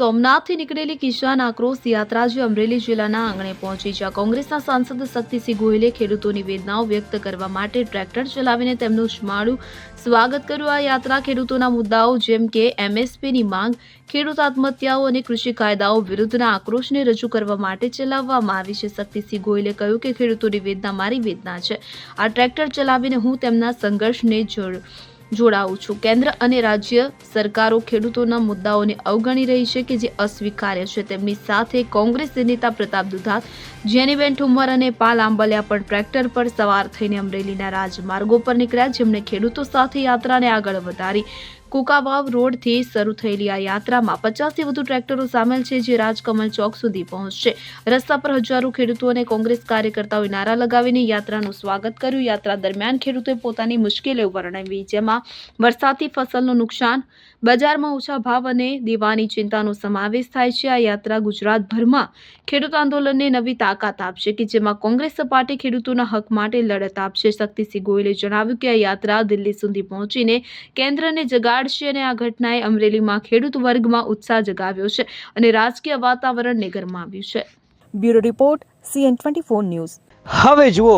સોમનાથથી નીકળેલી કિસાન આક્રોશ યાત્રા જે અમરેલી જિલ્લાના આંગણે પહોંચી, જ્યાં કોંગ્રેસના સાંસદ શક્તિસિંહ ગોહિલે ખેડૂતોની વેદનાઓ વ્યક્ત કરવા માટે ટ્રેક્ટર ચલાવીને તેમનું ઉષ્માળું સ્વાગત કર્યું। આ યાત્રા ખેડૂતોના મુદ્દાઓ જેમ કે એમએસપીની માંગ, ખેડૂત આત્મહત્યાઓ અને કૃષિ કાયદાઓ વિરુદ્ધના આક્રોશને રજૂ કરવા માટે ચલાવવામાં આવી છે। શક્તિસિંહ ગોહિલે કહ્યું કે ખેડૂતોની વેદના મારી વેદના છે। આ ટ્રેક્ટર ચલાવીને હું તેમના સંઘર્ષને જોડાઉં છું। કેન્દ્ર અને રાજ્ય સરકારો ખેડૂતોના મુદ્દાઓને અવગણી રહી છે કે જે અસ્વીકાર્ય છે। તેમની સાથે કોંગ્રેસ નેતા પ્રતાપ દુધાત, જેનીબેન ઠુમ્મર અને પાલ આંબલિયા પણ ટ્રેક્ટર પર સવાર થઈને અમરેલીના રાજમાર્ગો પર નીકળ્યા, જેમણે ખેડૂતો સાથે યાત્રાને આગળ વધારી। કુકાવાવ રોડથી શરૂ થયેલી આ યાત્રામાં 50થી વધુ ટ્રેક્ટરો સામેલ છે, જે રાજકમલ ચોક સુધી પહોંચશે। રસ્તા પર હજારો ખેડૂતો અને કોંગ્રેસ કાર્યકર્તાઓએ નારા લગાવીને યાત્રાનું સ્વાગત કર્યું। યાત્રા દરમિયાન ખેડૂતોએ પોતાની મુશ્કેલીઓ વર્ણવી, જેમાં વરસાદથી ફસલનું નુકસાન, બજારમાં ઓછા ભાવ અને દેવાની ચિંતાનો સમાવેશ થાય છે। આ યાત્રા ગુજરાતભરમાં ખેડૂત આંદોલનને નવી તાકાત આપશે કે જેમાં કોંગ્રેસ પાર્ટી ખેડૂતોના હક માટે લડત આપશે। શક્તિસિંહ ગોહિલે જણાવ્યું કે આ યાત્રા દિલ્હી સુધી પહોંચીને કેન્દ્રને જગાડશે અને આ ઘટનાએ અમરેલીમાં ખેડૂત વર્ગમાં ઉત્સાહ જગાવ્યો છે અને રાજકીય વાતાવરણને ગરમાવ્યું છે। Bureau report CN24 news. હવે જુઓ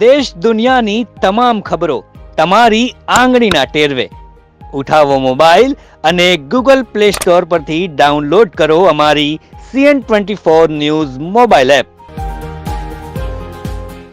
દેશ દુનિયાની તમામ ખબરો તમારી આંગળીના ટેરવે। ઉઠાવો મોબાઈલ અને Google Play Store પરથી ડાઉનલોડ કરો અમારી CN24 ન્યૂઝ મોબાઈલ એપ।